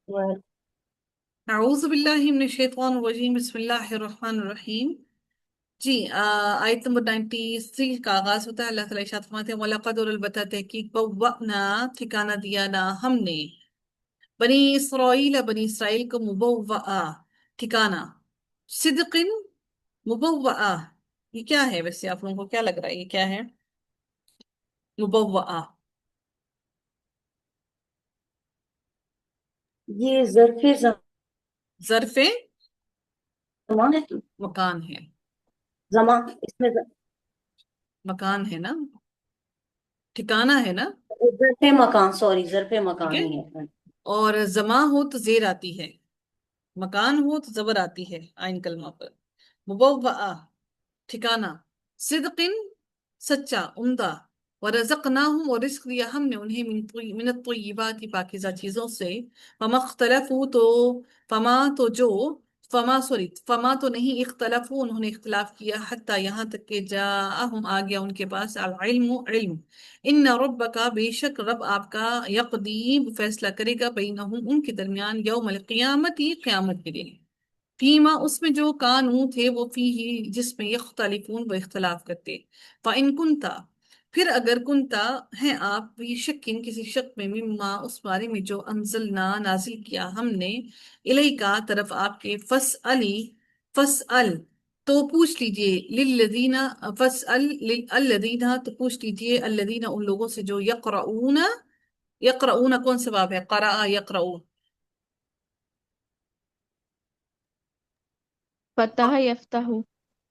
و- اعوذ باللہ من الشیطان الرجیم، بسم اللہ الرحمن الرحیم۔ جی آیت نمبر 93 کا آغاز ہوتا ہے۔ اللہ تعالیٰ ارشاد فرماتے ہیں وَلَقَدْ اور البتہ تحقیق بوّأْنَا ٹھکانہ دیا نا ہم نے بنی اسرائیل کو مبوّآ ٹھکانہ، صدقن مبوّآ، یہ کیا ہے؟ ویسے آپ لوگوں کو کیا لگ رہا ہے یہ کیا ہے مبوّآ؟ یہ ظرف ظرف زمان ہے مکان ہے، زمان اس میں مکان ہے نا، ٹھکانہ ہے نا، ظرف مکان، سوری ظرف ٹھیک مکان ہے۔ ہی ہے۔ اور زماں ہو تو زیر آتی ہے، مکان ہو تو زبر آتی ہے آئن کلمہ پر۔ مبوعہ ٹھکانہ، صدقن سچا عمدہ، ورزقناہم اور رزق دیا ہم نے انہیں من الطیبات پاکیزہ چیزوں سے، فما اختلفوا تو فما تو جو فما تو نہیں اختلفوا انہوں نے اختلاف کیا، حتیٰ یہاں تک کہ جاءہم آ گیا ان کے پاس العلم علم، ان ربک بے شک رب آپ کا یقضی فیصلہ کرے گا بینہم ان کے درمیان یوم القیامت قیامت کے دن، فیما اس میں جو کانوں تھے وہ فی ہی جس میں یختلفون وہ اختلاف کرتے، فَإِن كُنْتَ پھر اگر کنتا ہیں آپ بھی شکین کسی شک میں مما اس بارے میں جو انزلنا نازل کیا ہم نے الیکا طرف آپ کے فسأل تو پوچھ لیجئے للذین فسأل الذین تو پوچھ لیجئے الذین ان لوگوں سے جو یقرؤون کون سے باب ہے؟ قرأ یقرؤ، فتح یفتح.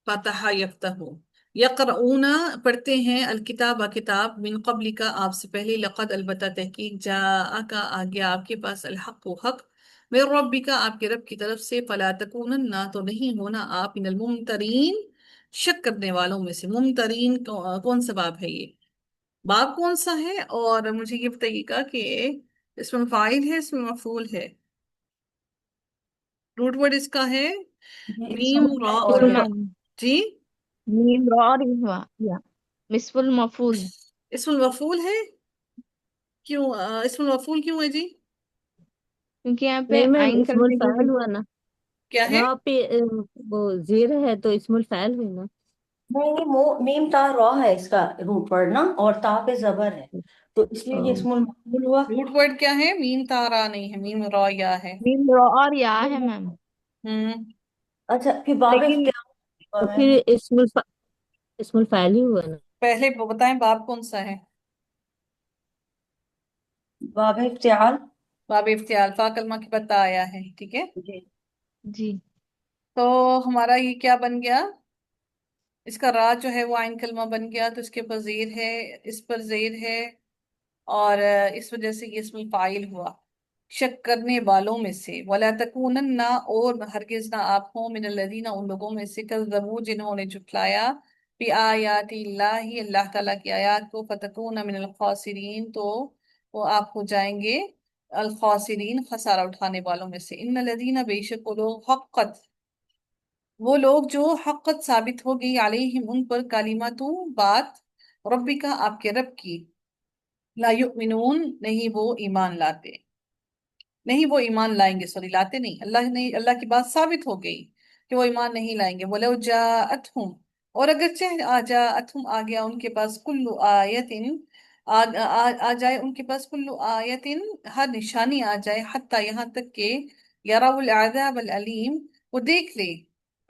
فتح یفتح، یقرؤون پڑھتے ہیں، الکتاب کتاب، من قبل کا آپ سے پہلے، لقد البتہ تحقیق، جاءک آ گیا آپ کے پاس، الحق و حق، من ربک آپ کے رب کی طرف سے، فلا تکونن تو نہیں ہونا آپ، من الممترین شک کرنے والوں میں سے۔ ممترین کون سا باب ہے یہ؟ باب کون سا ہے؟ اور مجھے یہ بتائیے گا کہ اس میں فاعل ہے، اس میں مفعول ہے؟ روٹ ورڈ اس کا ہے میم را اور فل یا؟ معنی. جی میم را اور ہوا یا نصف المفعول. اسم المفعول ہے؟ کیوں اسم المفعول کیوں ہے جی؟ کیونکہ یہاں پہ نہیں میم، آئین اسم کرنے کی الفاعل ہوا نا، کیا ہے؟ را پہ وہ زیر ہے تو اسم الفاعل ہوئی نا۔ نہیں نہیں، میم تا را ہے اس کا روٹ ورڈ نا، اور تا پہ زبر ہے، تو اس لیے یہ اسم المفعول ہوا۔ روٹ ورڈ کیا ہے؟ میم تارا نہیں ہے، میم را یا ہے۔ میم را اور یا ہے میم. ہم اچھا پھر باب لیکن اختیار تو پھر اسم الفاعل ہی ہوا نا۔ پہلے وہ بتائیں باب کون سا ہے؟ باب اختیار باب افتعال، فا کلمہ کے بعد تا آیا ہے، ٹھیک ہے۔ جی جی. تو ہمارا یہ کیا بن گیا؟ اس کا را جو ہے وہ عین کلمہ بن گیا، تو اس کے اوپر زیر ہے، اس پر زیر ہے، اور اس وجہ سے یہ اسم فاعل ہوا، شک کرنے والوں میں سے۔ ولا تکونن اور ہرگز نہ آپ ہوں، من الذین ان لوگوں میں سے، کذبوا جنہوں نے جھٹلایا، بی آیات اللہ اللہ تعالیٰ کی آیات کو، فتکون من الخاسرین تو وہ آپ ہو جائیں گے الخاسرین خسارہ اٹھانے والوں میں سے۔ ان الذین بے شک وہ لوگ حقت وہ لوگ جو حقت ثابت ہو گئی علیہم ان پر، کلمۃ بات، ربی کا آپ کے رب کی، لا یؤمنون نہیں وہ ایمان لاتے، نہیں وہ ایمان لائیں گے، سوری لاتے نہیں، اللہ نے اللہ کی بات ثابت ہو گئی کہ وہ ایمان نہیں لائیں گے۔ وَلَوْ جَاءَتْهُمْ اور اگرچہ جاءتہم آ گیا ان کے پاس، کل آیتن آ جائے ان کے پاس، کل آیتن ہر نشانی آ جائے، حتیٰ یہاں تک کہ یروا العذاب العلیم وہ دیکھ لے،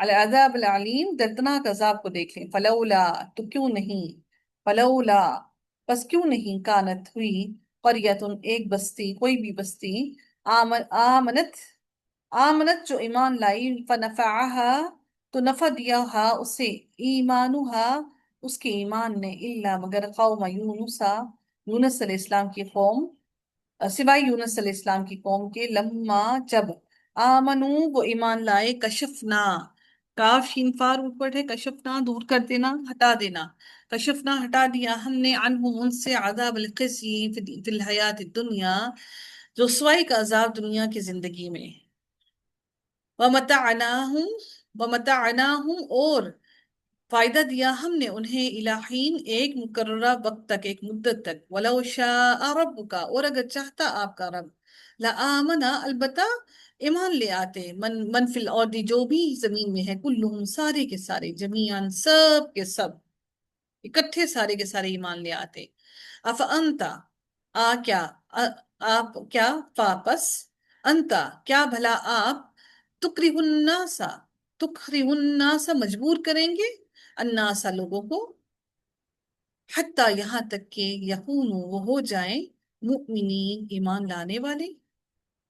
العذاب العلیم دردناک عذاب کو دیکھ لیں، فلولا تو کیوں نہیں، فلولا بس کیوں نہیں، کانت ہوئی، قریتن ایک بستی، کوئی بھی بستی، آمنت آمنت جو ایمان لائی، فنفعها تو نفع دیا ہا اسے، ایمانوہا اس کے ایمان نے، الا مگر قوم یونسا یونس علیہ السلام کی قوم، سوائے یونس علیہ السلام کی قوم کے، لما جب آمنو وہ ایمان لائے، کشفنا کاف شین فار اوپر ہے، کشفنا دور کر دینا، ہٹا دینا، کشفنا ہٹا دیا ہم نے، عنہم ان سے، عذاب الخزی فی الحیات الدنیا رسوائی کا عذاب دنیا کی زندگی میں، ومتعناہم ومتعناہم اور فائدہ دیا ہم نے انہیں، الہین ایک مقررہ وقت تک، ایک مدت تک، ولو شاء ربک اور اگر چاہتا آپ کا رب، لآمنا البتہ ایمان لے آتے، من فی الارض جو بھی زمین میں ہے، کلہم سارے کے سارے، جمیعاً سب کے سب اکٹھے سارے کے سارے ایمان لے آتے۔ افانتا کیا آپ کیا واپس، انتا کیا بھلا آپ، تکرہ الناسا مجبور کریں گے، الناسا لوگوں کو، حتیٰ یہاں تک کہ یکونوا وہ ہو جائیں مؤمنین ایمان لانے والے،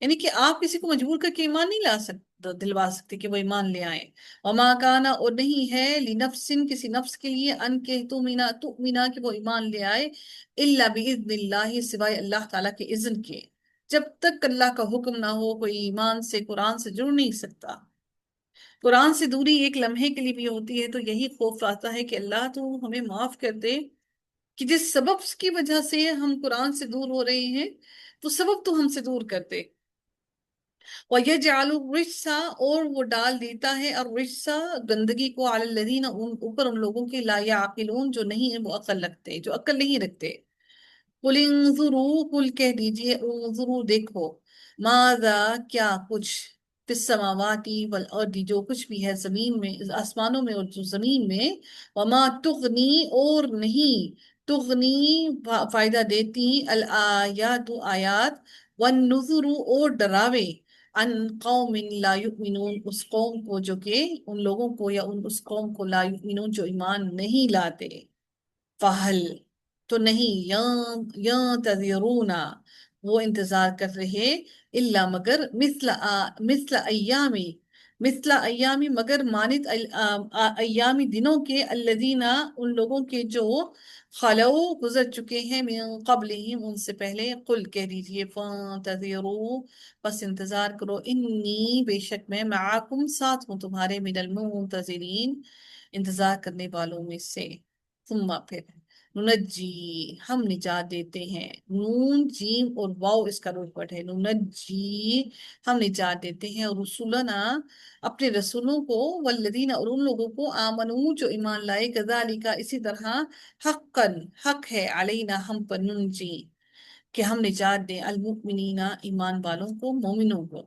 یعنی کہ آپ کسی کو مجبور کر کے ایمان نہیں لا سکتے، دلوا سکتے کہ وہ ایمان لے آئیں۔ وما کانا اور نہیں ہے لنفس کسی نفس کے لیے ان کہ تؤمنا کہ وہ ایمان لے آئے، الا باذن اللہ سوائے اللہ تعالیٰ کے اذن کے، جب تک اللہ کا حکم نہ ہو کوئی ایمان سے قرآن سے جڑ نہیں سکتا۔ قرآن سے دوری ایک لمحے کے لیے بھی ہوتی ہے تو یہی خوف آتا ہے کہ اللہ تو ہمیں معاف کر دے کہ جس سبب کی وجہ سے ہم قرآن سے دور ہو رہے ہیں وہ سبب تو ہم سے دور کر دے۔ وَيَجْعَلُ الرِّجْسَ اور وہ ڈال دیتا ہے الرِّجْسَ گندگی کو عَلَى الَّذِينَ اوپر ان لوگوں کے لا يعقلون جو نہیں وہ عقل رکھتے، جو عقل نہیں رکھتے۔ قُلِ انظُرُوا قل کہہ دیجئے انظروا دیکھو، ماذا کیا کچھ، فی السماوات والارض جو کچھ بھی ہے زمین میں، آسمانوں میں اور جو زمین میں، وما تغنی اور نہیں تغنی فائدہ دیتی الآیات آیات، والنذر اور ڈراوے، ان قوم لا یؤمنون اس قوم کو جو کہ ان لوگوں کو یا اس قوم کو لا یؤمنون جو ایمان نہیں لاتے۔ فہل تو نہیں، ینتظرون وہ انتظار کر رہے، الا مگر مثل ایامی مگر مانت ایامی دنوں کے، الذین ان لوگوں کے جو خلو گزر چکے ہیں، من قبلہم ان سے پہلے، قل کہہ دیجئے فانتظروا بس انتظار کرو، انی بے شک میں معاکم ساتھ ہوں تمہارے، من المنتظرین انتظار کرنے والوں میں سے۔ ثم پھر ننجی ہم نجات دیتے ہیں، نون جیم اور واو اس کا روٹ پٹ ہے، ننجی ہم نجات دیتے ہیں، اور رسولنا اپنے رسولوں کو، والذین اور ان لوگوں کو، آمنو جو ایمان لائے، کذالک اسی طرح، حقا حق ہے، علینا ہم پر، ننجی کہ ہم نجات دیں، المؤمنین ایمان والوں کو، مومنوں کو۔